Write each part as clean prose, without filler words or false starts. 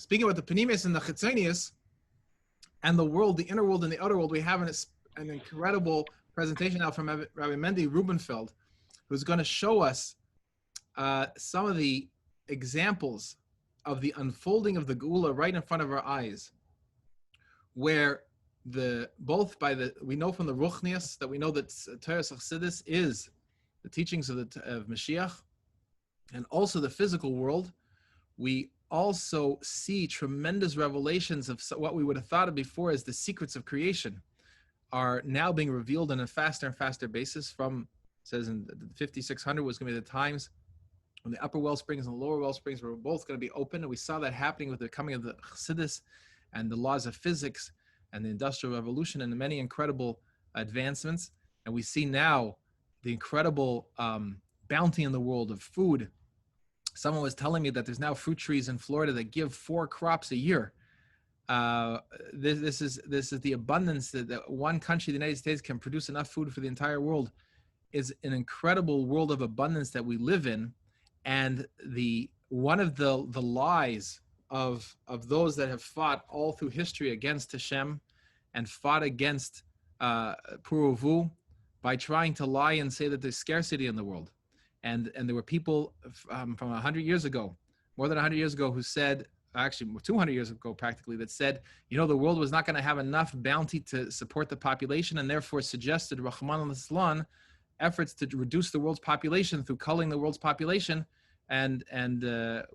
speaking about the Panimis and the Chitzonius and the world, the inner world and the outer world, we have an incredible presentation now from Rabbi Mendy Rubenfeld, who's going to show us some of the examples of the unfolding of the Geulah right in front of our eyes, where we know from the Ruchnius that we know that Torah Chassidus is the teachings of Mashiach, and also the physical world. We also see tremendous revelations of what we would have thought of before as the secrets of creation are now being revealed on a faster and faster basis. From, it says in the 5600 was going to be the times when the upper well springs and the lower well springs were both going to be open, and we saw that happening with the coming of the Chassidus and the laws of physics and the Industrial Revolution and the many incredible advancements. And we see now the incredible bounty in the world of food. Someone was telling me that there's now fruit trees in Florida that give 4 crops a year. This is the abundance that one country, the United States, can produce enough food for the entire world. Is an incredible world of abundance that we live in. And one of the lies of those that have fought all through history against Hashem and fought against Puruvu by trying to lie and say that there's scarcity in the world. And there were people from 100 years ago, more than 100 years ago, who said, actually 200 years ago practically, that said, the world was not going to have enough bounty to support the population, and therefore suggested, Rahman al-Islam, efforts to reduce the world's population through culling the world's population. And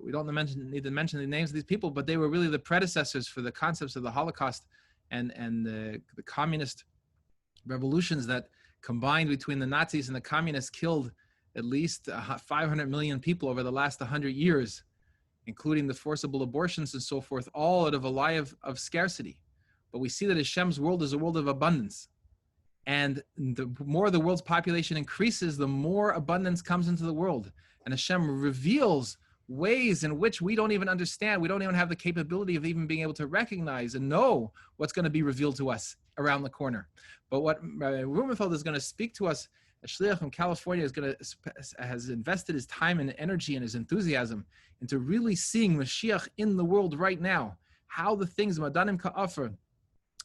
we don't need to mention the names of these people, but they were really the predecessors for the concepts of the Holocaust and the communist revolutions that combined between the Nazis and the communists killed at least 500 million people over the last 100 years, including the forcible abortions and so forth, all out of a lie of scarcity. But we see that Hashem's world is a world of abundance. And the more the world's population increases, the more abundance comes into the world. And Hashem reveals ways in which we don't even understand. We don't even have the capability of even being able to recognize and know what's going to be revealed to us around the corner. But what Rabbi Rubenfeld is going to speak to us, a shliach from California has invested his time and energy and his enthusiasm into really seeing Mashiach in the world right now. How the things, Madanim Ka'afar,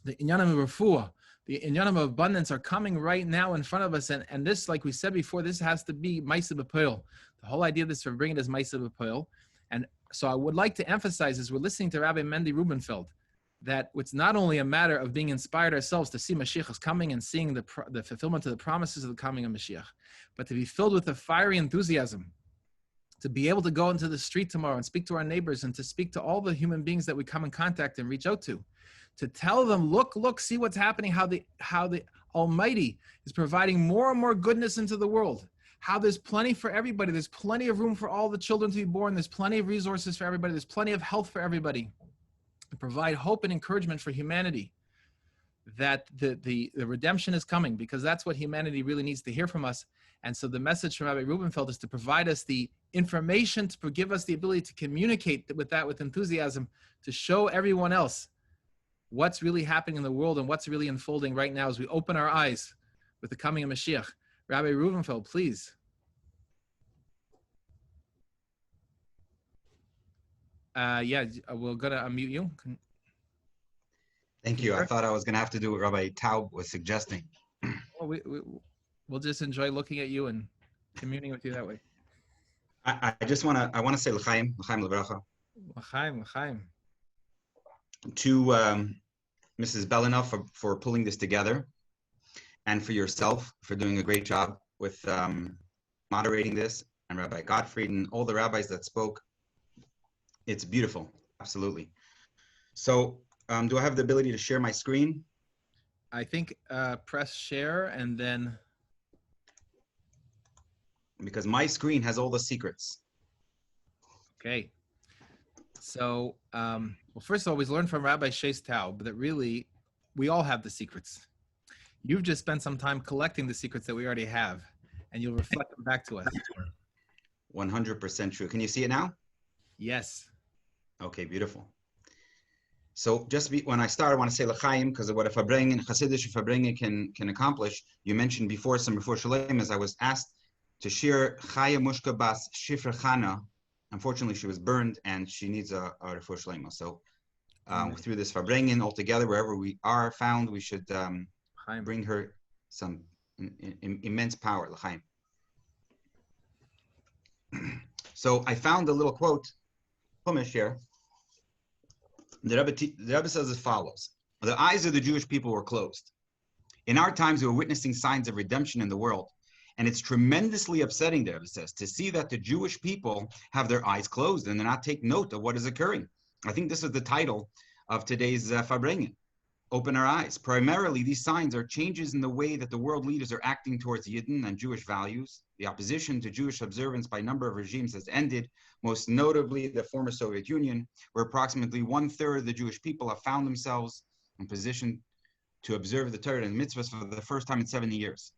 the Inyanim of Refuah, the Inyanim of abundance are coming right now in front of us. And this, like we said before, this has to be Maisa B'Poel. The whole idea of this Farbrengen is Maisa B'Poel. And so I would like to emphasize, as we're listening to Rabbi Mendy Rubenfeld, that it's not only a matter of being inspired ourselves to see Mashiach is coming and seeing the fulfillment of the promises of the coming of Mashiach, but to be filled with a fiery enthusiasm, to be able to go into the street tomorrow and speak to our neighbors and to speak to all the human beings that we come in contact and reach out to tell them, look, see what's happening, how the Almighty is providing more and more goodness into the world, how there's plenty for everybody, there's plenty of room for all the children to be born, there's plenty of resources for everybody, there's plenty of health for everybody, to provide hope and encouragement for humanity, that the redemption is coming, because that's what humanity really needs to hear from us. And so the message from Rabbi Rubenfeld is to provide us the information, to give us the ability to communicate with enthusiasm, to show everyone else what's really happening in the world and what's really unfolding right now as we open our eyes with the coming of Mashiach. Rabbi Rubenfeld, please. We're going to unmute you. Thank you. I thought I was going to have to do what Rabbi Taub was suggesting. Well, we'll just enjoy looking at you and communing with you that way. I want to say l'chaim l'bracha. L'chaim. To Mrs. Belinoff for pulling this together, and for yourself for doing a great job with moderating this, and Rabbi Gottfried and all the rabbis that spoke. It's beautiful, absolutely. So do I have the ability to share my screen? I think press share and then. Because my screen has all the secrets. Okay. So, well, first of all, we learned from Rabbi Shais Taub that really we all have the secrets. You've just spent some time collecting the secrets that we already have, and you'll reflect them back to us. 100% true. Can you see it now? Yes. Okay, beautiful. So when I start, I want to say l'chaim, because of what a Farbrengen, Hasidic Farbrengen can accomplish. You mentioned before Shalem, as I was asked to share Chaya Mushka Bas Shifra Chana, unfortunately, she was burned and she needs a refuah shlema. So through this Farbrengen altogether, wherever we are found, we should bring her some immense power, l'chaim. So I found a little quote, Chumash here. The Rebbe says as follows: the eyes of the Jewish people were closed. In our times, we were witnessing signs of redemption in the world. And it's tremendously upsetting, the Rebbe says, to see that the Jewish people have their eyes closed and they're not taking note of what is occurring. I think this is the title of today's Farbrengen. Open our eyes. Primarily, these signs are changes in the way that the world leaders are acting towards Yidden and Jewish values. The opposition to Jewish observance by a number of regimes has ended, most notably the former Soviet Union, where approximately 1/3 of the Jewish people have found themselves in position to observe the Torah and mitzvahs for the first time in 70 years.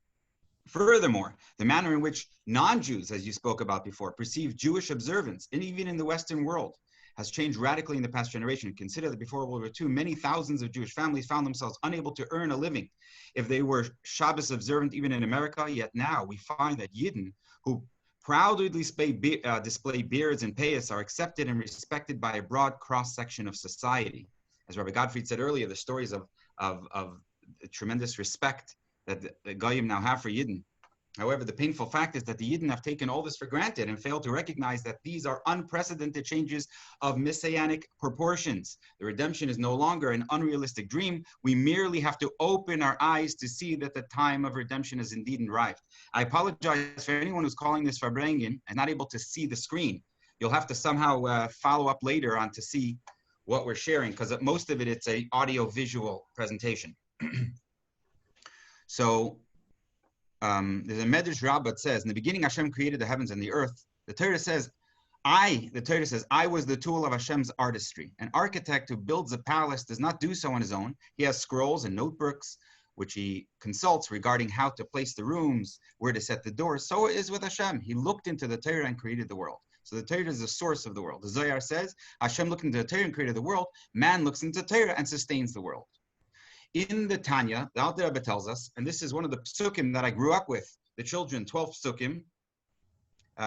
Furthermore, the manner in which non-Jews, as you spoke about before, perceive Jewish observance, and even in the Western world, has changed radically in the past generation. Consider that before World War II, many thousands of Jewish families found themselves unable to earn a living if they were Shabbos observant even in America. Yet now we find that Yidden, who proudly display beards and payas, are accepted and respected by a broad cross-section of society. As Rabbi Gottfried said earlier, the stories of tremendous respect that the Goyim now have for Yidden. However, the painful fact is that the Yidden have taken all this for granted and failed to recognize that these are unprecedented changes of messianic proportions. The redemption is no longer an unrealistic dream. We merely have to open our eyes to see that the time of redemption has indeed arrived. I apologize for anyone who's calling this Farbrengen and not able to see the screen. You'll have to somehow follow up later on to see what we're sharing, because most of it's a audio-visual presentation. So there's a Medrash Rabbah that says, in the beginning Hashem created the heavens and the earth. The Torah says, I was the tool of Hashem's artistry. An architect who builds a palace does not do so on his own. He has scrolls and notebooks, which he consults regarding how to place the rooms, where to set the doors. So it is with Hashem. He looked into the Torah and created the world. So the Torah is the source of the world. The Zohar says, Hashem looked into the Torah and created the world. Man looks into the Torah and sustains the world. In the Tanya, the Alter Rebbe tells us, and this is one of the psukim that I grew up with, the children, 12 psukim,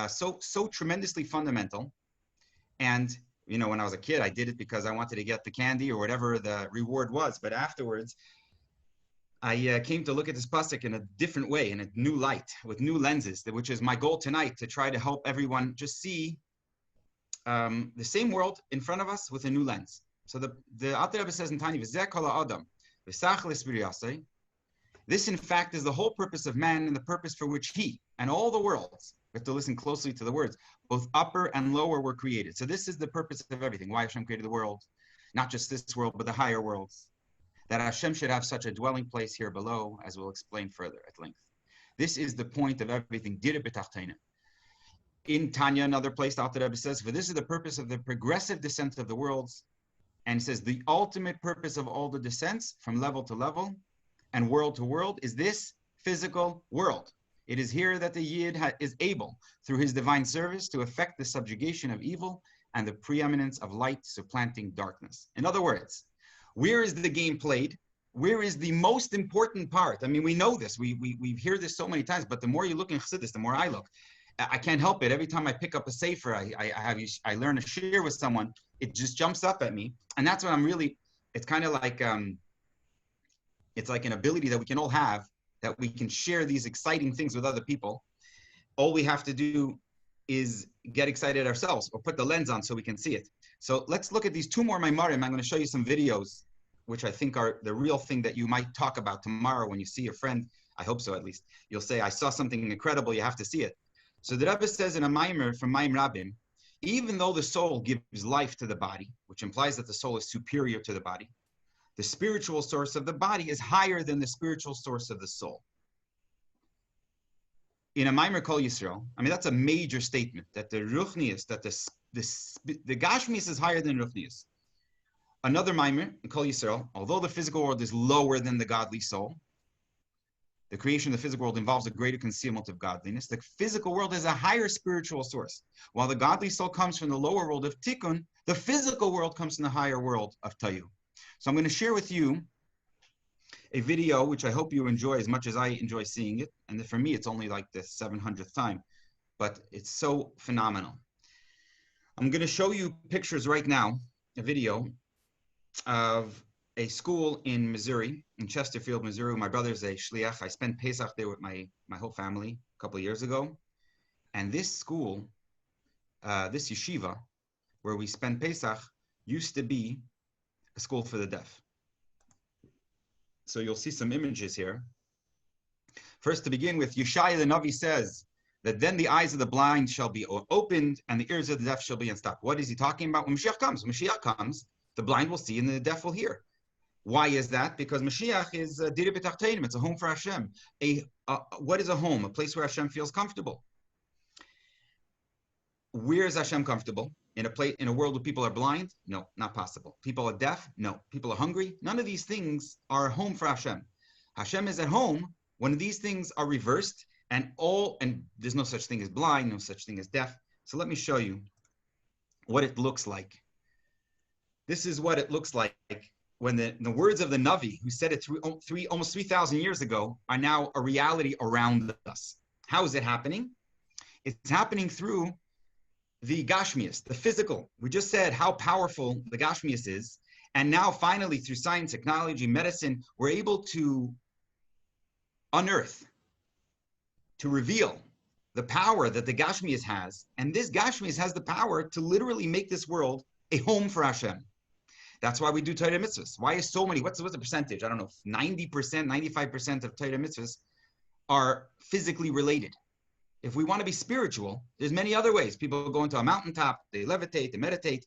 so tremendously fundamental. And, you know, when I was a kid, I did it because I wanted to get the candy or whatever the reward was. But afterwards, I came to look at this pasuk in a different way, in a new light, with new lenses, which is my goal tonight, to try to help everyone just see the same world in front of us with a new lens. So the Alter Rebbe says in Tanya, V'zeh kol ha'adam, this, in fact, is the whole purpose of man and the purpose for which he and all the worlds, we have to listen closely to the words, both upper and lower were created. So this is the purpose of everything, why Hashem created the world, not just this world, but the higher worlds, that Hashem should have such a dwelling place here below, as we'll explain further at length. This is the point of everything. In Tanya, another place, the Alter Rebbe says, for this is the purpose of the progressive descent of the worlds. And it says the ultimate purpose of all the descents from level to level and world to world is this physical world. It is here that the Yid is able, through his divine service, to effect the subjugation of evil and the preeminence of light supplanting darkness. In other words, where is the game played? Where is the most important part? I mean, we know this. We hear this so many times, but the more you look in Chassidus, the more I look. I can't help it. Every time I pick up a sefer, I learn a shir with someone, it just jumps up at me. And that's what I'm really, it's kind of like, it's like an ability that we can all have, that we can share these exciting things with other people. All we have to do is get excited ourselves or put the lens on so we can see it. So let's look at these two more Maimarim. I'm going to show you some videos, which I think are the real thing that you might talk about tomorrow when you see your friend. I hope so, at least. You'll say, I saw something incredible, you have to see it. So the Rebbe says in a Maimer from Maim Rabbim, even though the soul gives life to the body, which implies that the soul is superior to the body, the spiritual source of the body is higher than the spiritual source of the soul. In a Maimer Kol Yisrael, I mean, that's a major statement, that the Ruchnius, that the Gashmius is higher than Ruchnius. Another Maimer in Kol Yisrael, although the physical world is lower than the godly soul, the creation of the physical world involves a greater concealment of godliness. The physical world has a higher spiritual source. While the godly soul comes from the lower world of Tikkun, the physical world comes from the higher world of Tayu. So I'm going to share with you a video, which I hope you enjoy as much as I enjoy seeing it. And for me, it's only like the 700th time, but it's so phenomenal. I'm going to show you pictures right now, a video of a school in Missouri, in Chesterfield, Missouri. My brother's a shliach. I spent Pesach there with my whole family a couple of years ago. And this school, this yeshiva, where we spent Pesach, used to be a school for the deaf. So you'll see some images here. First, to begin with, Yeshaya the Navi says that then the eyes of the blind shall be opened and the ears of the deaf shall be unstopped. What is he talking about? When Mashiach comes, the blind will see and the deaf will hear. Why is that? Because Mashiach is Dira B'Tachtenim. It's a home for Hashem. What is a home? A place where Hashem feels comfortable. Where is Hashem comfortable? In a world where people are blind? No, not possible. People are deaf? No. People are hungry? None of these things are a home for Hashem. Hashem is at home when these things are reversed and there's no such thing as blind, no such thing as deaf. So let me show you what it looks like. This is what it looks like when the words of the Navi, who said it almost 3,000 years ago, are now a reality around us. How is it happening? It's happening through the Gashmias, the physical. We just said how powerful the Gashmias is. And now finally, through science, technology, medicine, we're able to unearth, to reveal the power that the Gashmias has. And this Gashmias has the power to literally make this world a home for Hashem. That's why we do Torah Mitzvos. Why is so many, what's the percentage? I don't know, 90%, 95% of Torah Mitzvos are physically related. If we want to be spiritual, there's many other ways. People go into a mountaintop, they levitate, they meditate.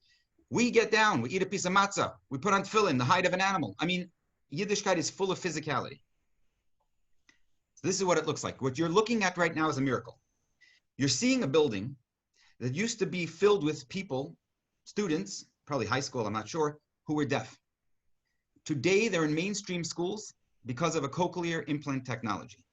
We get down, we eat a piece of matzah, we put on tefillin, the hide of an animal. I mean, Yiddishkeit is full of physicality. So this is what it looks like. What you're looking at right now is a miracle. You're seeing a building that used to be filled with people, students, probably high school, I'm not sure, who were deaf. Today, they're in mainstream schools because of a cochlear implant technology.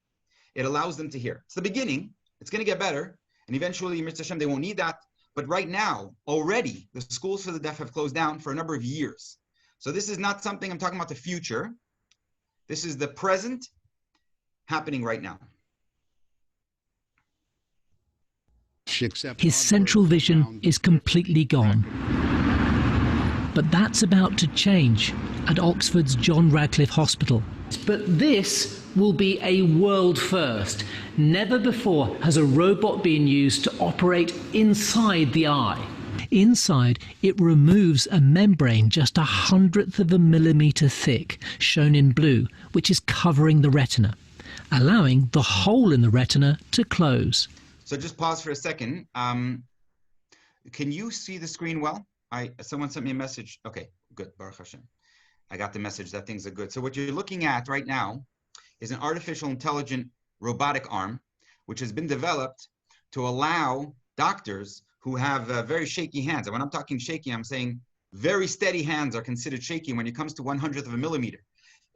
It allows them to hear. It's the beginning. It's going to get better. And eventually, Mitzvah Hashem, they won't need that. But right now, already, the schools for the deaf have closed down for a number of years. So this is not something I'm talking about the future. This is the present happening right now. His central vision is completely gone. But that's about to change at Oxford's John Radcliffe Hospital. But this will be a world first. Never before has a robot been used to operate inside the eye. Inside, it removes a membrane just 1/100 of a millimeter thick, shown in blue, which is covering the retina, allowing the hole in the retina to close. So just pause for a second. Can you see the screen well? Someone sent me a message. Okay, good. Baruch Hashem. I got the message that things are good. So what you're looking at right now is an artificial intelligent robotic arm, which has been developed to allow doctors who have very shaky hands. And when I'm talking shaky, I'm saying very steady hands are considered shaky when it comes to 1/100 of a millimeter.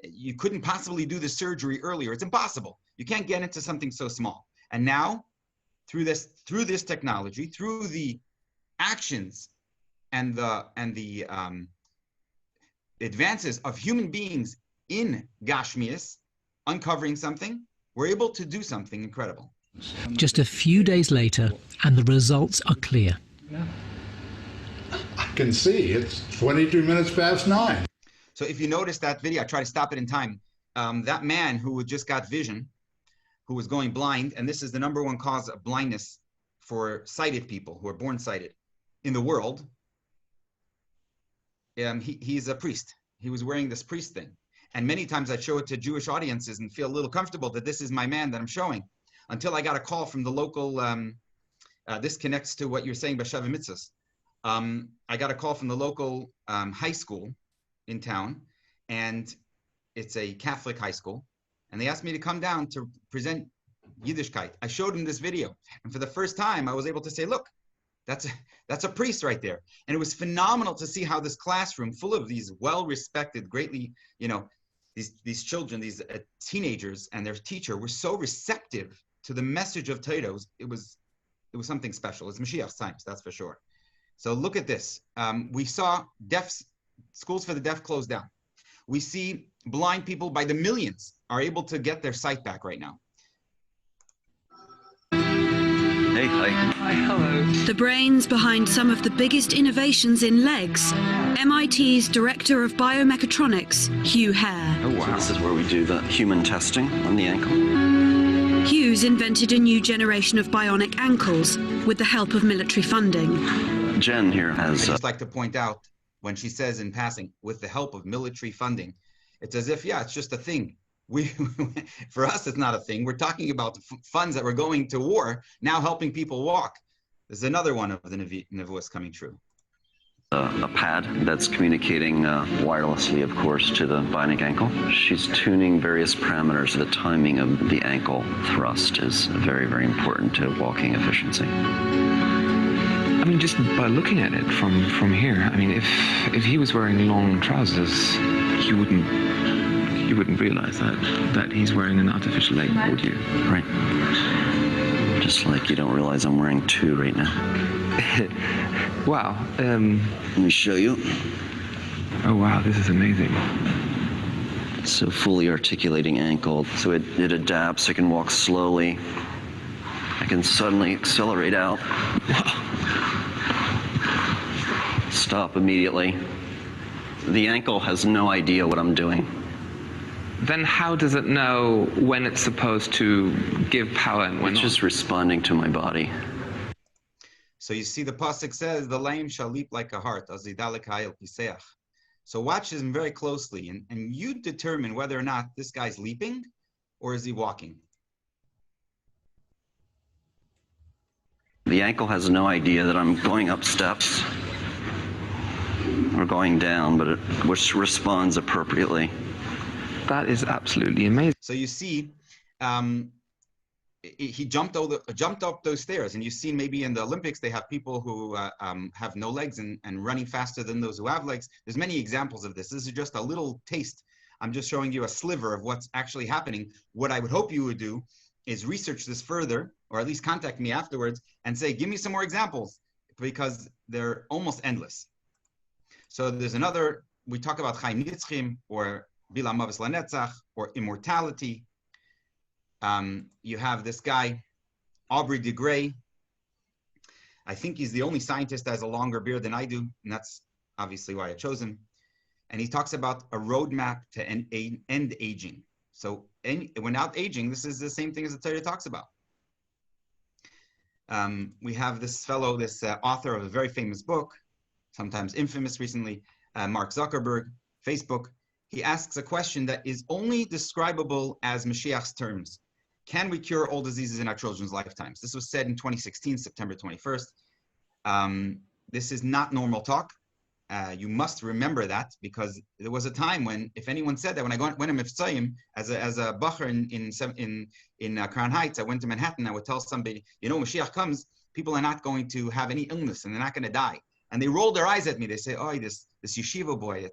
You couldn't possibly do the surgery earlier. It's impossible. You can't get into something so small. And now, through this technology, through the actions and the advances of human beings in Gashmias, uncovering something, we're able to do something incredible. Just a few days later, and the results are clear. I can see it's 22 minutes past 9. So if you notice that video, I try to stop it in time. That man who just got vision, who was going blind, and this is the #1 cause of blindness for sighted people who are born sighted in the world. He's a priest. He was wearing this priest thing. And many times I show it to Jewish audiences and feel a little comfortable that this is my man that I'm showing, until I got a call from the local, this connects to what you're saying about Sheva Mitzvos. I got a call from the local high school in town, and it's a Catholic high school, and they asked me to come down to present Yiddishkeit. I showed them this video, and for the first time I was able to say, look, that's a priest right there. And it was phenomenal to see how this classroom full of these well-respected, greatly, these children, these teenagers and their teacher were so receptive to the message of Torah. It was something special. It's Mashiach's times, that's for sure. So look at this. We saw schools for the deaf closed down. We see blind people by the millions are able to get their sight back right now. Hey, hi. Hi, hello. The brains behind some of the biggest innovations in legs, MIT's Director of Biomechatronics, Hugh Hare. Oh, wow. So this is where we do the human testing on the ankle. Hugh's invented a new generation of bionic ankles with the help of military funding. Jen here has... I just like to point out, when she says in passing, with the help of military funding, it's as if, yeah, it's just a thing. For us, it's not a thing. We're talking about funds that were going to war, now helping people walk. There's another one of the Nevuos coming true. A pad that's communicating wirelessly, of course, to the bionic ankle. She's tuning various parameters. The timing of the ankle thrust is very, very important to walking efficiency. I mean, just by looking at it from here, I mean, if he was wearing long trousers, you wouldn't realize that he's wearing an artificial leg, would you? Right. Just like you don't realize I'm wearing two right now. Wow. Let me show you. Oh, wow, this is amazing. So fully articulating ankle. So it adapts. I can walk slowly. I can suddenly accelerate out. Stop immediately. The ankle has no idea what I'm doing. Then how does it know when it's supposed to give power and when It's not? just responding to my body. So you see the pasuk says, the lame shall leap like a hart. So watch him very closely, and you determine whether or not this guy's leaping or is he walking. The ankle has no idea that I'm going up steps or going down, but it responds appropriately. That is absolutely amazing. So you see, he jumped up those stairs, and you've seen maybe in the Olympics they have people who have no legs and running faster than those who have legs. There's many examples of this. This is just a little taste. I'm just showing you a sliver of what's actually happening. What I would hope you would do is research this further, or at least contact me afterwards and say, give me some more examples, because they're almost endless. So there's another, we talk about Chaim Nitzchim, or Bila Mavis Lanetzach, or Immortality. You have this guy, Aubrey de Grey. I think he's the only scientist that has a longer beard than I do, and that's obviously why I chose him. And he talks about a roadmap to end aging. So without aging, this is the same thing as the Torah talks about. We have this fellow, this author of a very famous book, sometimes infamous recently, Mark Zuckerberg, Facebook. He asks a question that is only describable as Mashiach's terms. Can we cure all diseases in our children's lifetimes? This was said in 2016, September 21st. This is not normal talk. You must remember that, because there was a time when, if anyone said that, when I went to Mitzrayim as a bacher in Crown Heights, I went to Manhattan, I would tell somebody, you know, Mashiach comes, people are not going to have any illness and they're not going to die. And they rolled their eyes at me. They say, oh, this yeshiva boy,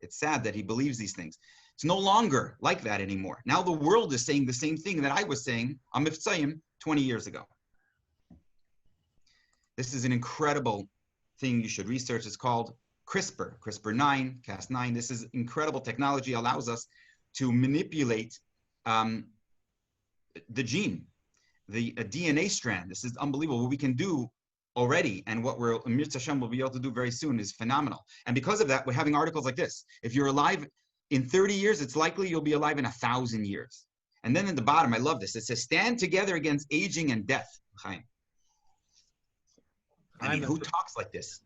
it's sad that he believes these things. It's no longer like that anymore. Now the world is saying the same thing that I was saying on Mitzrayim 20 years ago. This is an incredible thing you should research. It's called CRISPR, Cas9. This is incredible technology, allows us to manipulate the gene, a DNA strand. This is unbelievable. What we can do already, and what we're, Hashem will be able to do very soon, is phenomenal. And because of that, we're having articles like this. If you're alive in 30 years, it's likely you'll be alive in 1,000 years. And then at the bottom, I love this. It says, stand together against aging and death. Chaim. I mean, who talks like this?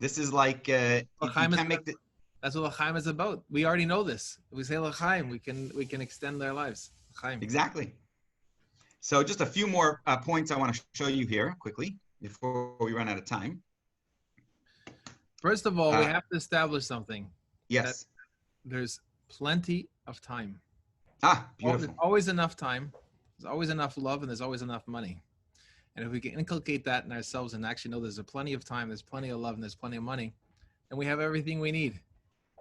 This is like, you can't make the... That's what L'chaim is about. We already know this. If we say L'chaim, we can extend their lives. L'chaim. Exactly. So just a few more points I want to show you here quickly before we run out of time. First of all, we have to establish something. Yes. There's plenty of time. Beautiful. There's always enough time. There's always enough love, and there's always enough money. And if we can inculcate that in ourselves and actually know there's plenty of time, there's plenty of love, and there's plenty of money, then we have everything we need.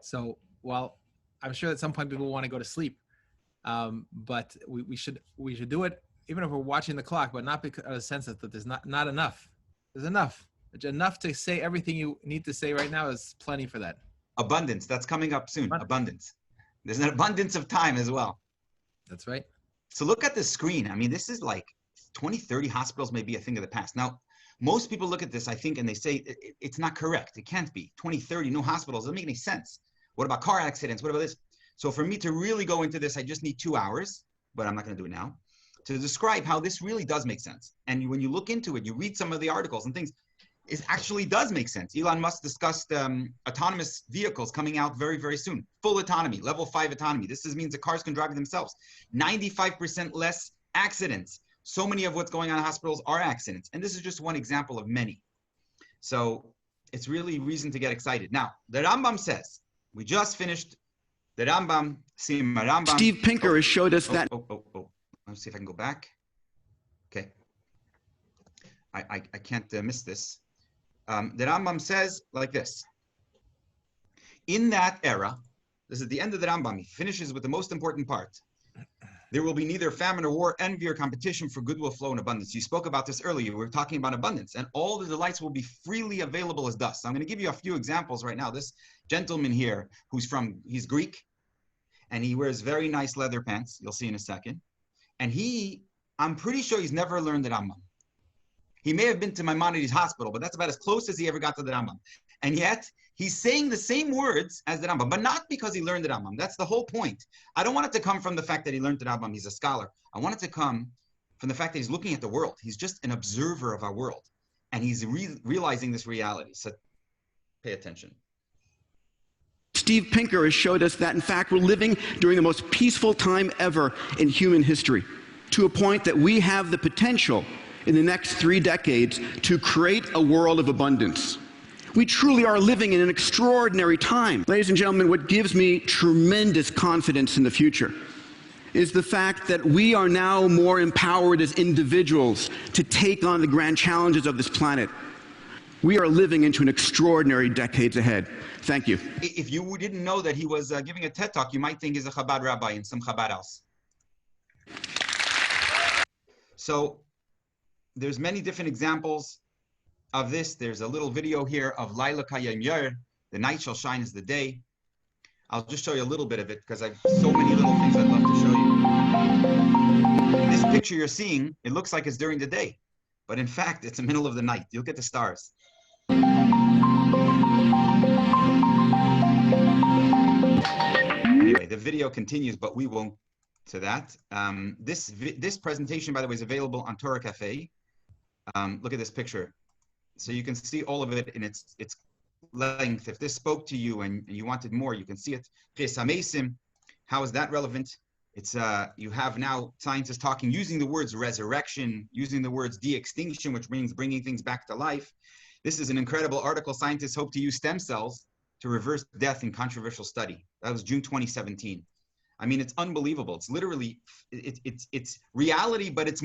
So while I'm sure at some point people want to go to sleep, but we should do it even if we're watching the clock, but not because of a sense that there's not enough. There's enough. Enough to say everything you need to say right now is plenty for that. Abundance. That's coming up soon. Abundance. There's an abundance of time as well. That's right. So look at the screen. I mean, this is like 2030 hospitals may be a thing of the past. Now, most people look at this, I think, and they say it's not correct. It can't be. 2030, no hospitals. It doesn't make any sense. What about car accidents? What about this? So for me to really go into this, I just need 2 hours, but I'm not going to do it now, to describe how this really does make sense. And when you look into it, you read some of the articles and things, it actually does make sense. Elon Musk discussed autonomous vehicles coming out very, very soon. Full autonomy, level 5 autonomy. This means the cars can drive themselves. 95% less accidents. So many of what's going on in hospitals are accidents. And this is just one example of many. So it's really reason to get excited. Now, the Rambam says, we just finished the Rambam. Steve Pinker has showed us that. Let's see if I can go back. Okay. I can't miss this. The Rambam says like this. In that era, this is the end of the Rambam. He finishes with the most important part. There will be neither famine or war, envy or competition, for goodwill, flow, and abundance. You spoke about this earlier. We were talking about abundance, and all the delights will be freely available as dust. I'm going to give you a few examples right now. This gentleman here, he's Greek, and he wears very nice leather pants. You'll see in a second. And I'm pretty sure he's never learned the Rambam. He may have been to Maimonides Hospital, but that's about as close as he ever got to the Rambam. And yet, he's saying the same words as the Rambam, but not because he learned the Rambam. That's the whole point. I don't want it to come from the fact that he learned the Rambam, he's a scholar. I want it to come from the fact that he's looking at the world. He's just an observer of our world. And he's realizing this reality. So pay attention. Steve Pinker has showed us that, in fact, we're living during the most peaceful time ever in human history, to a point that we have the potential in the next 3 decades to create a world of abundance. We truly are living in an extraordinary time. Ladies and gentlemen, what gives me tremendous confidence in the future is the fact that we are now more empowered as individuals to take on the grand challenges of this planet. We are living into an extraordinary decades ahead. Thank you. If you didn't know that he was giving a TED Talk, you might think he's a Chabad rabbi in some Chabad house. So there's many different examples of this. There's a little video here of Laila Kayem Yer, the night shall shine as the day. I'll just show you a little bit of it because I've so many little things I'd love to show you. This picture you're seeing, it looks like it's during the day, but in fact, it's the middle of the night. You'll get the stars. Anyway, the video continues, but we won't to that. This presentation, by the way, is available on Torah Cafe. Look at this picture. So you can see all of it in its length. If this spoke to you and you wanted more, you can see it. How is that relevant? It's you have now scientists talking, using the words resurrection, using the words de-extinction, which means bringing things back to life. This is an incredible article. Scientists hope to use stem cells to reverse death in controversial study. That was June 2017. I mean, it's unbelievable. It's literally, it's reality, but it's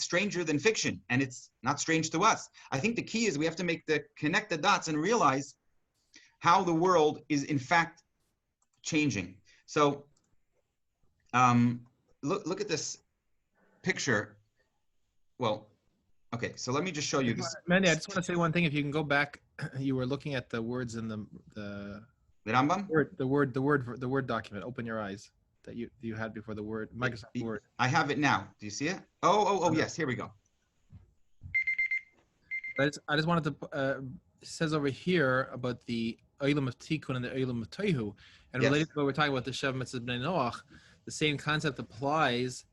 stranger than fiction, and it's not strange to us. I think the key is we have to connect the dots and realize how the world is in fact changing. So look at this picture. Well, okay, so let me just show you this. Mendy, I just want to say one thing. If you can go back, you were looking at the words in the Rambam? The word document. Open your eyes that you had before the word Microsoft Word. I have it now. Do you see it? Oh, yes. Here we go. I just wanted to. It says over here about the Olam of Tikkun and the Olam of Tohu, and related to what we're talking about the Sheva Mitzvos Bnei Noach, the same concept applies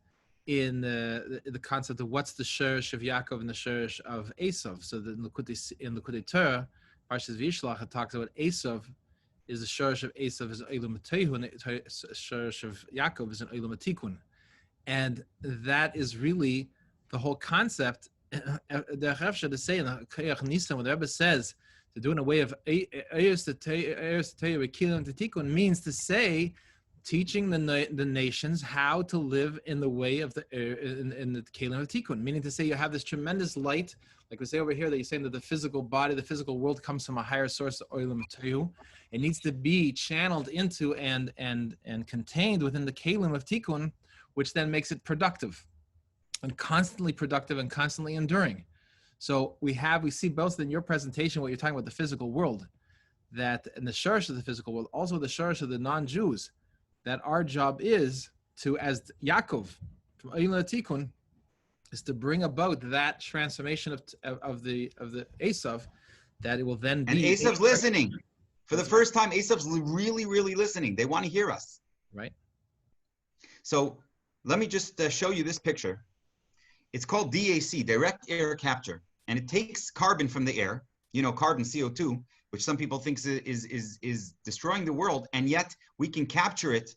in the concept of what's the Shurish of Yaakov and the Shurish of Esav. So in Likutei Torah, Parshas Vayishlach, it talks about Esav is the Shurish of Esav is Olam Tohu, and the Shurish of Yaakov is an Olam Tikkun, and that is really the whole concept. The Chefsha to say in the Koyach Nisan, when the Rebbe says to do in a way of Eres Tikkun means to say, teaching the nations how to live in the way of the Kelim of Tikkun, meaning to say you have this tremendous light, like we say over here, that you're saying that the physical body, the physical world comes from a higher source, Olam Tohu. It needs to be channeled into and contained within the Kelim of Tikkun, which then makes it productive and constantly productive and constantly enduring. So we see both in your presentation, what you're talking about the physical world, that in the shurish of the physical world, also the shurish of the non-Jews, that our job is to, as Yaakov from Olam Tikkun, is to bring about that transformation of the Esav, that it will then be. And Esav's listening. For the first time, Esav's really, really listening. They want to hear us. Right. So let me just show you this picture. It's called DAC, direct air capture. And it takes carbon from the air, you know, carbon, CO2, which some people think is destroying the world. And yet we can capture it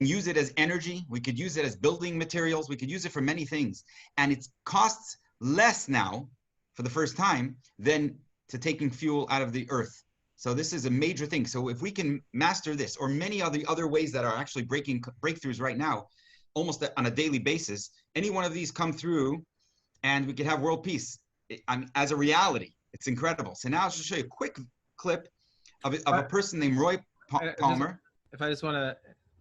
and use it as energy. We could use it as building materials. We could use it for many things. And it costs less now, for the first time, than to taking fuel out of the earth. So this is a major thing. So if we can master this, or many other ways that are actually breakthroughs right now, almost on a daily basis, any one of these come through and we could have world peace as a reality. It's incredible. So now I'll just show you a quick clip of a person named Roy Palmer. If I just want to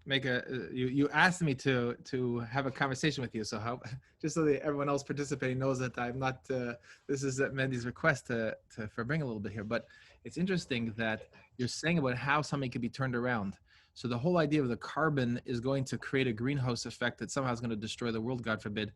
make you asked me to have a conversation with you, so how, just so that everyone else participating knows that I'm not, this is Mendy's request to Farbrengen a little bit here, but it's interesting that you're saying about how something can be turned around. So the whole idea of the carbon is going to create a greenhouse effect that somehow is going to destroy the world, God forbid,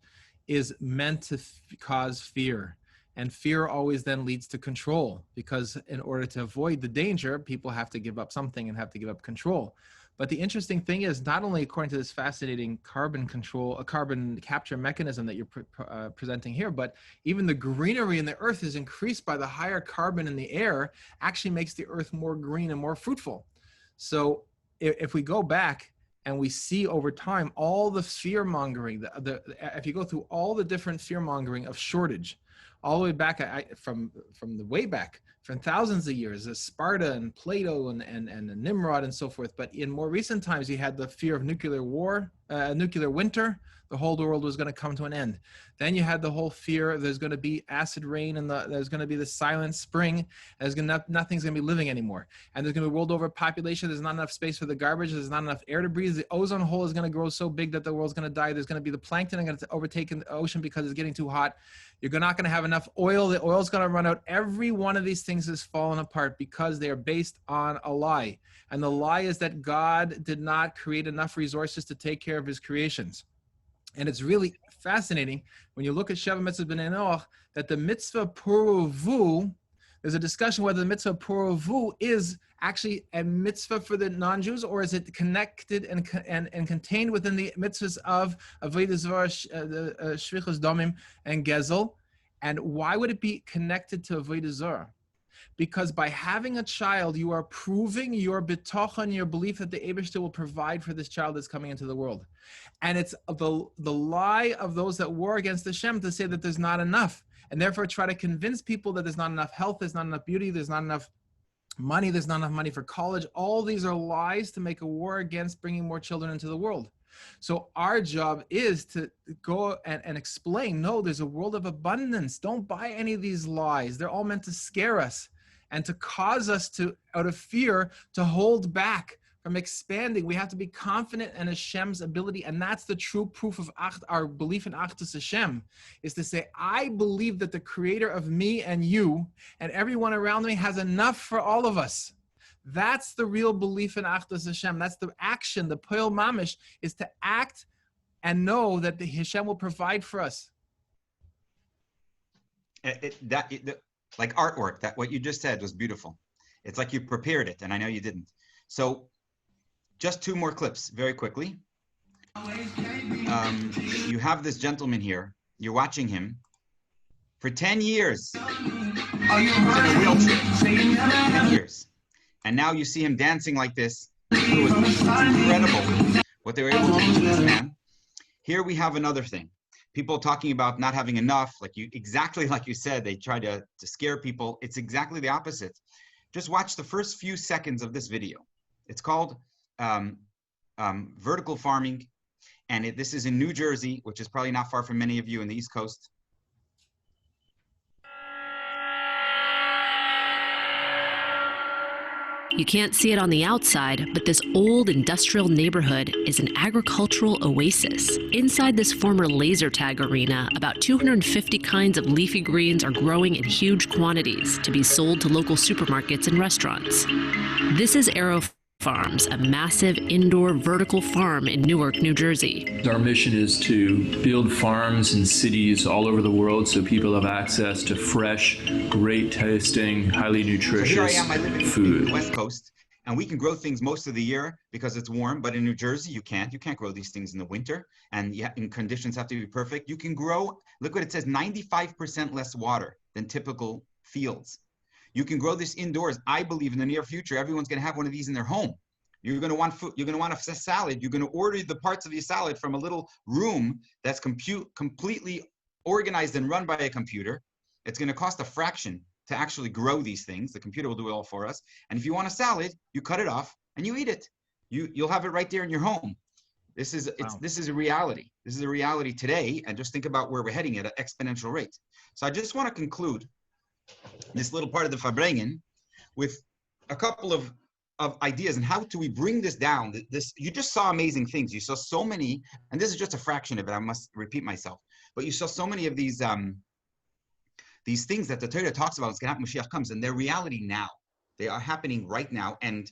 is meant to cause fear. And fear always then leads to control, because in order to avoid the danger, people have to give up something and have to give up control. But the interesting thing is, not only according to this fascinating carbon capture mechanism that you're presenting here, but even the greenery in the earth is increased by the higher carbon in the air, actually makes the earth more green and more fruitful. So if we go back and we see over time all the fear mongering, if you go through all the different fear mongering of shortage, all the way back from the way back, from thousands of years, Sparta and Plato and Nimrod and so forth. But in more recent times, you had the fear of nuclear war, nuclear winter. The whole world was going to come to an end. Then you had the whole fear there's going to be acid rain and there's going to be the silent spring. Nothing's going to be living anymore. And there's going to be world over population. There's not enough space for the garbage. There's not enough air to breathe. The ozone hole is going to grow so big that the world's going to die. There's going to be the plankton going to overtake the ocean because it's getting too hot. You're not going to have enough oil. The oil's going to run out. Every one of these things is falling apart because they are based on a lie. And the lie is that God did not create enough resources to take care of his creations. And it's really fascinating when you look at Sheva Mitzvos B'nai Noach, that the mitzvah Puruvu, there's a discussion whether the mitzvah Puruvu is actually a mitzvah for the non-Jews, or is it connected and contained within the mitzvahs of Avodah Zarah, Shvichus Damim, and Gezel. And why would it be connected to Avodah Zarah? Because by having a child, you are proving your bitachon, your belief that the Eibishter will provide for this child that's coming into the world. And it's the lie of those that war against Hashem to say that there's not enough, and therefore try to convince people that there's not enough health, there's not enough beauty, there's not enough money, there's not enough money for college. All these are lies to make a war against bringing more children into the world. So our job is to go and explain, no, there's a world of abundance. Don't buy any of these lies. They're all meant to scare us and to cause us to, out of fear, to hold back from expanding. We have to be confident in Hashem's ability, and that's the true proof of our belief in Achdus Hashem, is to say, I believe that the creator of me and you and everyone around me has enough for all of us. That's the real belief in Achdus Hashem. That's the action, the poil mamish, is to act and know that the Hashem will provide for us. Like artwork, that what you just said was beautiful. It's like you prepared it, and I know you didn't. So just two more clips very quickly. You have this gentleman here. You're watching him for 10 years. He was in a wheelchair. 10 years. And now you see him dancing like this. It's incredible what they were able to do to this man. Here we have another thing. People talking about not having enough, exactly like you said, they try to scare people. It's exactly the opposite. Just watch the first few seconds of this video. It's called vertical farming, and this is in New Jersey, which is probably not far from many of you in the East Coast. You can't see it on the outside, but this old industrial neighborhood is an agricultural oasis. Inside this former laser tag arena, about 250 kinds of leafy greens are growing in huge quantities to be sold to local supermarkets and restaurants. This is Aero Farms, a massive indoor vertical farm in Newark, New Jersey. Our mission is to build farms in cities all over the world so people have access to fresh, great tasting, highly nutritious so here I am, I live in food. the West Coast, and we can grow things most of the year because it's warm, but in New Jersey, you can't. You can't grow these things in the winter, and conditions have to be perfect. You can grow, look what it says, 95% less water than typical fields. You can grow this indoors. I believe in the near future, everyone's going to have one of these in their home. You're going to want food. You're going to want a salad. You're going to order the parts of your salad from a little room that's completely organized and run by a computer. It's going to cost a fraction to actually grow these things. The computer will do it all for us. And if you want a salad, you cut it off and you eat it. You'll have it right there in your home. This is a reality. This is a reality today. And just think about where we're heading at an exponential rate. So I just want to conclude this little part of the Farbrengen with a couple of ideas and how do we bring this down. You just saw amazing things. You saw so many, and this is just a fraction of it. I must repeat myself, but you saw so many of these things that the Torah talks about. It's going to happen when Mashiach comes, and they're reality now. They are happening right now, and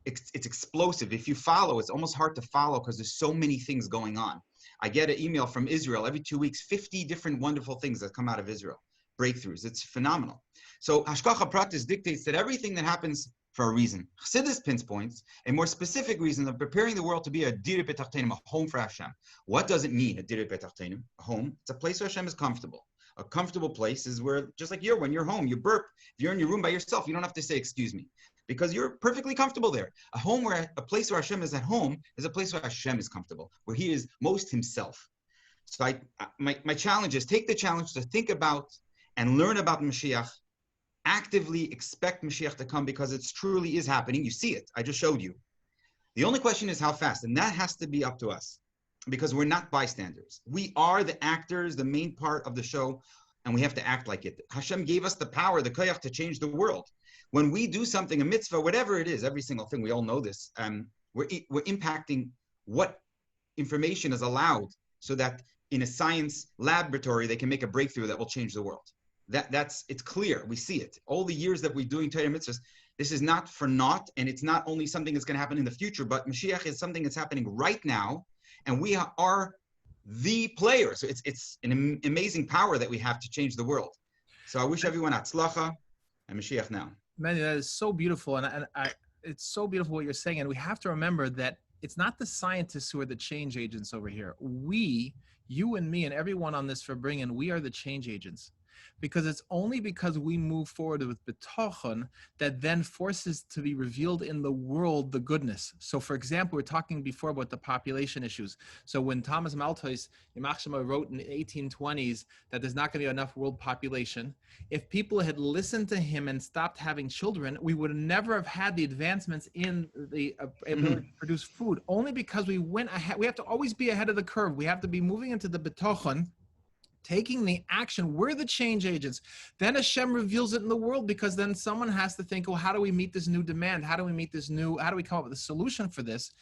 it's explosive. If you follow, it's almost hard to follow because there's so many things going on. I get an email from Israel every 2 weeks, 50 different wonderful things that come out of Israel. Breakthroughs. It's phenomenal. So Hashgacha Pratis dictates that everything that happens for a reason. Chassidus pinpoints a more specific reason of preparing the world to be a dir betachtenim, a home for Hashem. What does it mean, a dir betachtenim? A home. It's a place where Hashem is comfortable. A comfortable place is where, just like when you're home, you burp. If you're in your room by yourself, you don't have to say excuse me, because you're perfectly comfortable there. A place where Hashem is at home is a place where Hashem is comfortable, where He is most Himself. So my challenge is, take the challenge to think about and learn about Mashiach. Actively expect Mashiach to come because it truly is happening. You see it. I just showed you. The only question is how fast, and that has to be up to us because we're not bystanders. We are the actors, the main part of the show, and we have to act like it. Hashem gave us the power, the koyach, to change the world. When we do something, a mitzvah, whatever it is, every single thing, we all know this, we're impacting what information is allowed so that in a science laboratory, they can make a breakthrough that will change the world. It's clear. We see it. All the years that we're doing Torah mitzvahs, this is not for naught, and it's not only something that's going to happen in the future, but Mashiach is something that's happening right now, and we are the players. So it's an amazing power that we have to change the world. So I wish everyone Hatzlacha and Mashiach now. Man, that is so beautiful, and it's so beautiful what you're saying, and we have to remember that it's not the scientists who are the change agents over here. We, you and me and everyone on this Farbrengen, we are the change agents. Because it's only because we move forward with bitachon that then forces to be revealed in the world the goodness. So, for example, we're talking before about the population issues. So when Thomas Malthus wrote in the 1820s that there's not going to be enough world population, if people had listened to him and stopped having children, we would never have had the advancements in the ability to produce food. Only because we went ahead. We have to always be ahead of the curve. We have to be moving into the bitachon, taking the action. We're the change agents. Then Hashem reveals it in the world, because then someone has to think, well, how do we meet this new demand? How do we come up with a solution for this?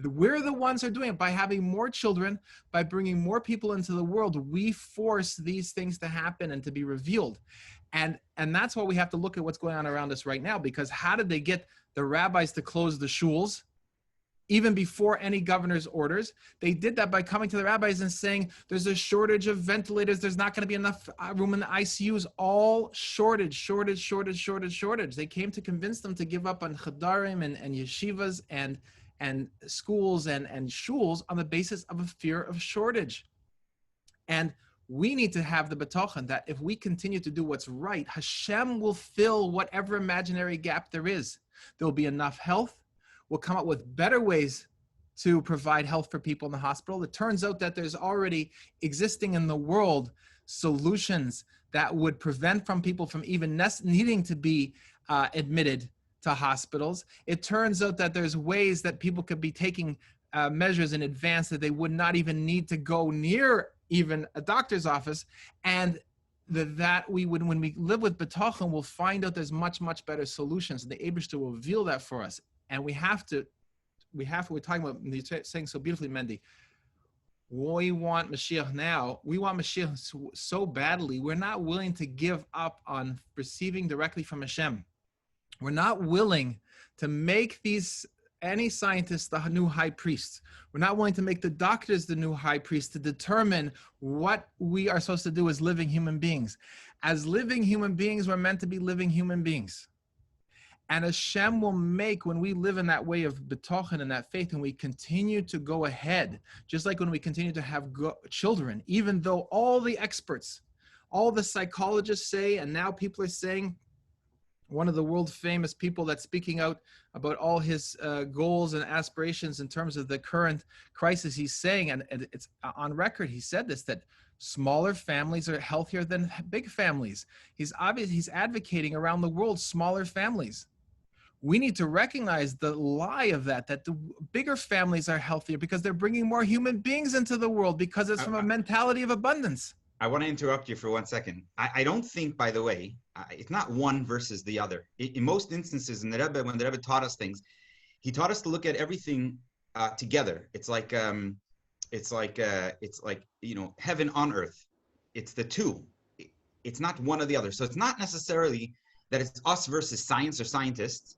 We're the ones who are doing it by having more children, by bringing more people into the world. We force these things to happen and to be revealed. And that's why we have to look at what's going on around us right now, because how did they get the rabbis to close the shuls? Even before any governor's orders, they did that by coming to the rabbis and saying, there's a shortage of ventilators. There's not going to be enough room in the ICUs. All shortage. They came to convince them to give up on chadarim and yeshivas and schools and shuls on the basis of a fear of shortage. And we need to have the bitachon that if we continue to do what's right, Hashem will fill whatever imaginary gap there is. There'll be enough health. We'll come up with better ways to provide health for people in the hospital. It turns out that there's already existing in the world solutions that would prevent people from even needing to be admitted to hospitals. It turns out that there's ways that people could be taking measures in advance that they would not even need to go near even a doctor's office. And that we would, when we live with bitachon, we'll find out there's much, much better solutions. And the Eibishter will reveal that for us. And we're talking about, you're saying so beautifully, Mendy, we want Mashiach now. We want Mashiach so badly. We're not willing to give up on receiving directly from Hashem. We're not willing to make these any scientist the new high priest. We're not willing to make the doctors the new high priest to determine what we are supposed to do as living human beings. As living human beings, we're meant to be living human beings. And Hashem will make, when we live in that way of betochen and that faith, and we continue to go ahead, just like when we continue to have children, even though all the experts, all the psychologists say, and now people are saying, one of the world famous people that's speaking out about all his goals and aspirations in terms of the current crisis, he's saying, and it's on record, he said this, that smaller families are healthier than big families. He's advocating around the world smaller families. We need to recognize the lie of that the bigger families are healthier because they're bringing more human beings into the world, because it's from a mentality of abundance. I want to interrupt you for 1 second. I don't think, by the way, it's not one versus the other. In most instances, in the Rebbe, when the Rebbe taught us things, he taught us to look at everything together. It's like heaven on earth. It's the two. It's not one or the other. So it's not necessarily that it's us versus science or scientists.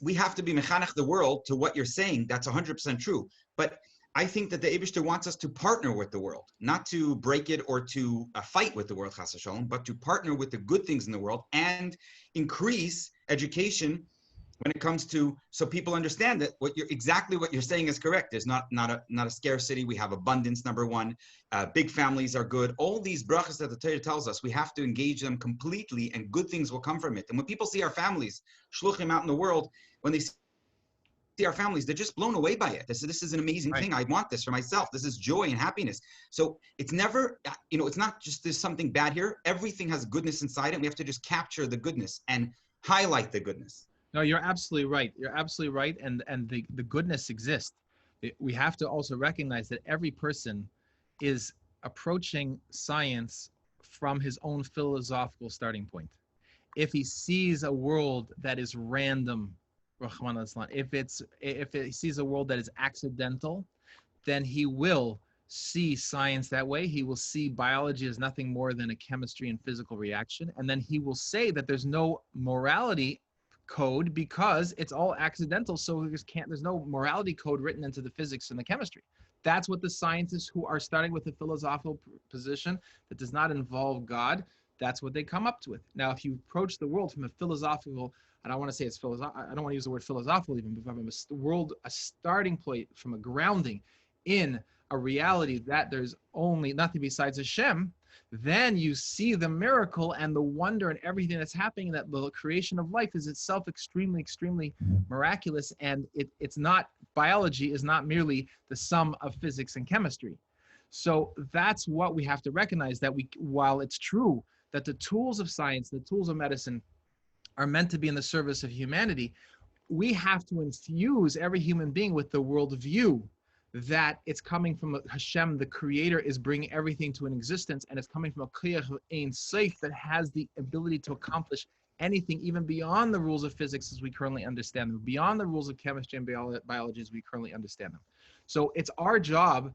We have to be mechanech the world to what you're saying. That's 100% true. But I think that the Eibishter wants us to partner with the world, not to break it or to fight with the world, chas v'shalom, but to partner with the good things in the world and increase education when it comes to, so people understand that exactly what you're saying is correct. There's not a scarcity. We have abundance, number one. Big families are good. All these brachas that the Torah tells us, we have to engage them completely, and good things will come from it. And when people see our families, shluchim out in the world, when they see our families, they're just blown away by it. This is an amazing thing. I want this for myself. This is joy and happiness. So it's never, it's not just there's something bad here. Everything has goodness inside it. We have to just capture the goodness and highlight the goodness. No, you're absolutely right. You're absolutely right. And the goodness exists. We have to also recognize that every person is approaching science from his own philosophical starting point. If he sees a world that is random, if he sees a world that is accidental, then he will see science that way. He will see biology as nothing more than a chemistry and physical reaction. And then he will say that there's no morality code because it's all accidental. So there's no morality code written into the physics and the chemistry. That's what the scientists who are starting with a philosophical position that does not involve God, that's what they come up with. Now, if you approach the world from a philosophical, I don't want to say it's philosophical, I don't want to use the word philosophical even, but from a starting point, from a grounding in a reality that there's only nothing besides Hashem, then you see the miracle and the wonder and everything that's happening, that the creation of life is itself extremely, extremely miraculous. And it's not, biology is not merely the sum of physics and chemistry. So that's what we have to recognize, that while it's true that the tools of science, the tools of medicine are meant to be in the service of humanity, we have to infuse every human being with the worldview that it's coming from Hashem, the creator, is bringing everything to an existence, and it's coming from a koyach of ein sof that has the ability to accomplish anything, even beyond the rules of physics as we currently understand them, beyond the rules of chemistry and biology as we currently understand them. So it's our job,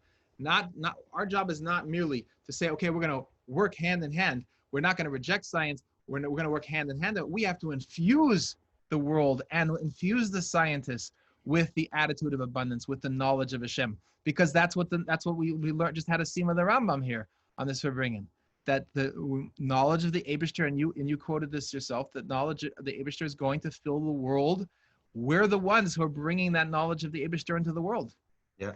our job is not merely to say, okay, we're going to work hand in hand. We're not going to reject science. We're going to work hand in hand. We have to infuse the world and infuse the scientists with the attitude of abundance, with the knowledge of Hashem, because that's what we learned. Just had a sima the Rambam here on this Farbrengen, that the knowledge of the Eibishter, and you quoted this yourself, that knowledge of the Eibishter is going to fill the world. We're the ones who are bringing that knowledge of the Eibishter into the world. Yeah,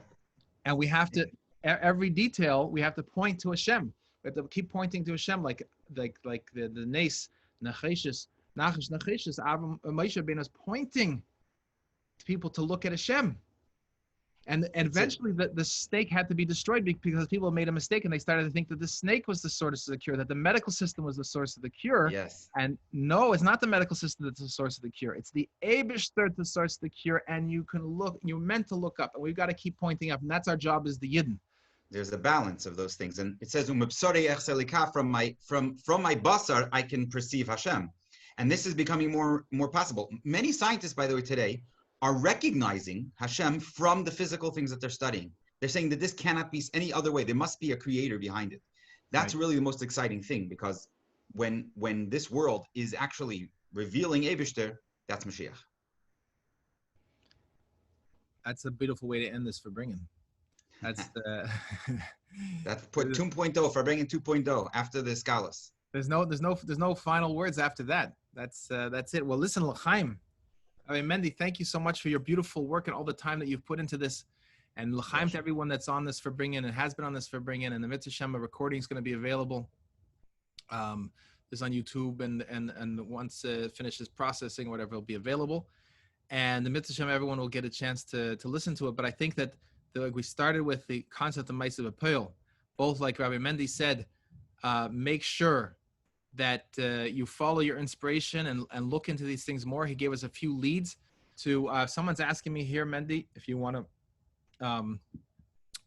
and we have to, every detail we have to point to Hashem. We have to keep pointing to Hashem, like the Nes Nacheshes Avram Moshe Rabbeinu is pointing to people to look at Hashem. And eventually the snake had to be destroyed because people made a mistake and they started to think that the snake was the source of the cure, that the medical system was the source of the cure. Yes. And no, it's not the medical system that's the source of the cure. It's the Eibishter that's the source of the cure. And you're meant to look up, and we've got to keep pointing up. And that's our job as the Yidden. There's a balance of those things. And it says, from my basar, I can perceive Hashem. And this is becoming more possible. Many scientists, by the way, today are recognizing Hashem from the physical things that they're studying. They're saying that this cannot be any other way. There must be a creator behind it. That's really the most exciting thing, because when this world is actually revealing Eibishter, that's Mashiach. That's a beautiful way to end this Farbrengen. That's the That's put 2.0 Farbrengen 2.0 after the Scalus. There's no final words after that. That's it. Well, listen, L'chaim. I mean, Mendy, thank you so much for your beautiful work and all the time that you've put into this. And L'chaim to everyone that's on this Farbrengen and has been on this Farbrengen. And the Mitzvah Shem recording is going to be available. It's on YouTube, and once it finishes processing, whatever, it'll be available. And the Mitzvah Shem, everyone will get a chance to listen to it. But I think that like we started with the concept of Ma'aseh B'Poel, both like Rabbi Mendy said, make sure that you follow your inspiration and look into these things more. He gave us a few leads to, someone's asking me here, Mendy, if you want to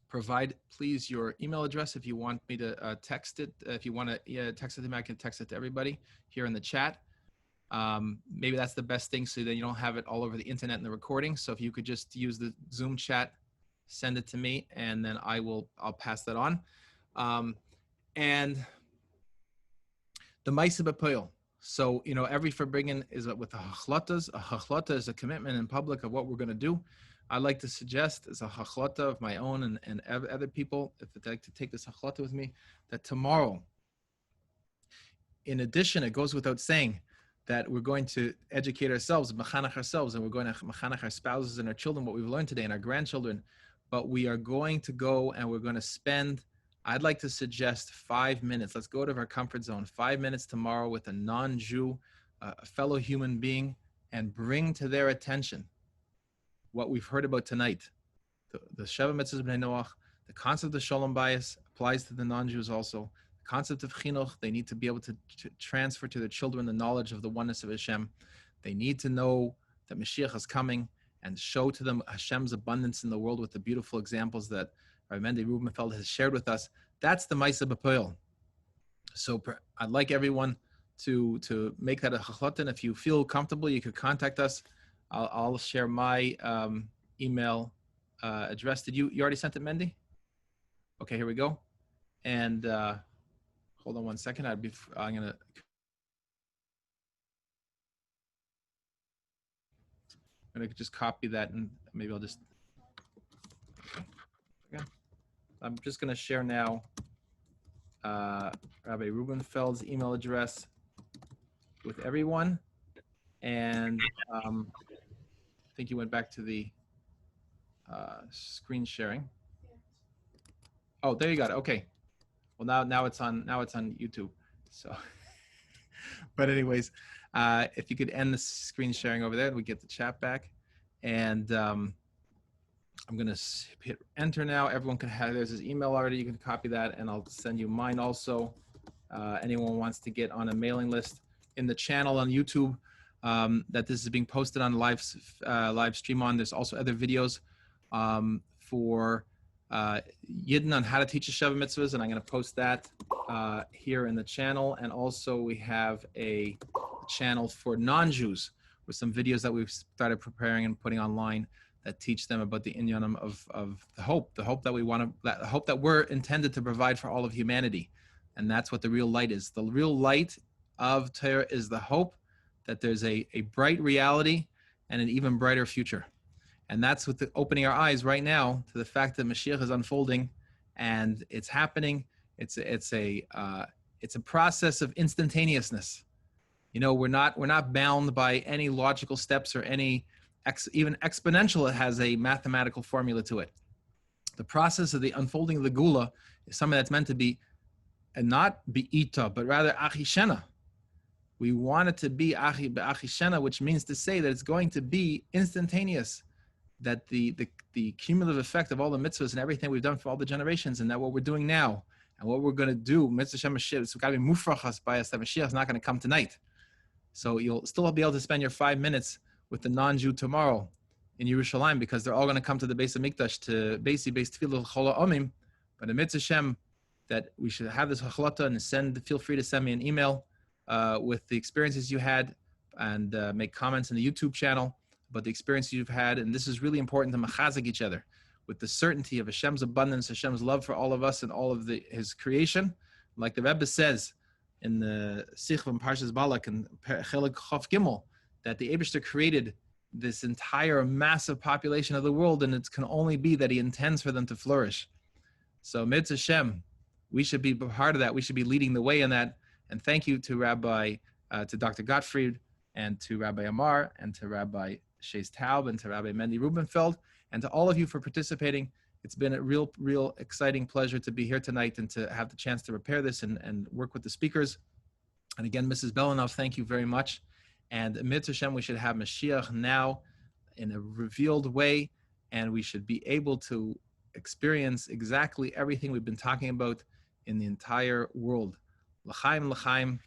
provide, please, your email address if you want me to text it. If you want to text it to me, I can text it to everybody here in the chat. Maybe that's the best thing, so that you don't have it all over the internet in the recording. So if you could just use the Zoom chat, send it to me, and then I'll pass that on. And the Ma'aseh B'Poel. So, every Farbrengen is with the hachlatas. A hachlata is a commitment in public of what we're going to do. I'd like to suggest, as a hachlata of my own and other people, if they'd like to take this hachlata with me, that tomorrow, in addition, it goes without saying that we're going to educate ourselves, mechanech ourselves, and we're going to mechanech our spouses and our children, what we've learned today, and our grandchildren. But we are going to go and we're going to spend, I'd like to suggest 5 minutes. Let's go out of our comfort zone. 5 minutes tomorrow with a non-Jew, a fellow human being, and bring to their attention what we've heard about tonight. The Sheva Mitzvos B'nai Noach, the concept of Shalom Bayis applies to the non-Jews also. The concept of Chinuch, they need to be able to transfer to their children the knowledge of the oneness of Hashem. They need to know that Mashiach is coming and show to them Hashem's abundance in the world with the beautiful examples that Rabbi Mendy Rubenfeld has shared with us. That's the Ma'aseh B'Poel. So I'd like everyone to make that a hachlata, and if you feel comfortable, you could contact us. I'll share my email address. Did you already sent it, Mendy? Okay, here we go. And hold on one second. I'm gonna. I'm gonna just copy that, and maybe I'll just. Okay. I'm just gonna share now Rabbi Rubenfeld's email address with everyone, and I think you went back to the screen sharing. Oh, there you got it. Okay. Well, now it's on YouTube. So, but anyways, if you could end the screen sharing over there, we get the chat back, and I'm gonna hit enter now. Everyone can have, there's his email already. You can copy that, and I'll send you mine also. Anyone wants to get on a mailing list in the channel on YouTube that this is being posted on live stream on. There's also other videos for Yidden on how to teach a Sheva Mitzvos, and I'm going to post that here in the channel. And also we have a channel for non-Jews with some videos that we've started preparing and putting online that teach them about the inyanim of the hope that we want to, the hope that we're intended to provide for all of humanity. And that's what the real light is. The real light of Torah is the hope that there's a bright reality and an even brighter future. And that's what opening our eyes right now to the fact that Mashiach is unfolding and it's happening. It's a process of instantaneousness. You know, we're not bound by any logical steps or any even exponential. It has a mathematical formula to it. The process of the unfolding of the Geulah is something that's meant to be, and not be'ita, but rather achishena. We want it to be achishena, which means to say that it's going to be instantaneous. That the cumulative effect of all the mitzvahs and everything we've done for all the generations, and that what we're doing now and what we're going to do, mitzvah Shem Mashiach, it's got to be mufrachas by us that Mashiach is not going to come tonight. So you'll still be able to spend your 5 minutes with the non-Jew tomorrow in Yerushalayim, because they're all going to come to the base of Mikdash to based tefillah chol ha'omim. But in mitzvah Shem, that we should have this hachlata, and feel free to send me an email with the experiences you had, and make comments in the YouTube channel about the experience you've had. And this is really important to machazik each other with the certainty of Hashem's abundance, Hashem's love for all of us and all of His creation. Like the Rebbe says in the Sikh from Parshas Balak and Chelik Chof Gimel, that the Eibishter created this entire massive population of the world, and it can only be that he intends for them to flourish. So Mitzvah Hashem, we should be part of that. We should be leading the way in that. And thank you to to Dr. Gottfried, and to Rabbi Amar, and to Rabbi Shays Taub, and to Rabbi Mendy Rubenfeld, and to all of you for participating. It's been a real exciting pleasure to be here tonight and to have the chance to prepare this and work with the speakers. And again, Mrs. Belenov, thank you very much. And Mitzvah Hashem, we should have Mashiach now in a revealed way, and we should be able to experience exactly everything we've been talking about in the entire world. L'chaim, l'chaim.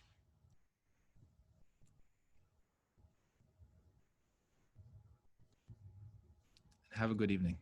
Have a good evening.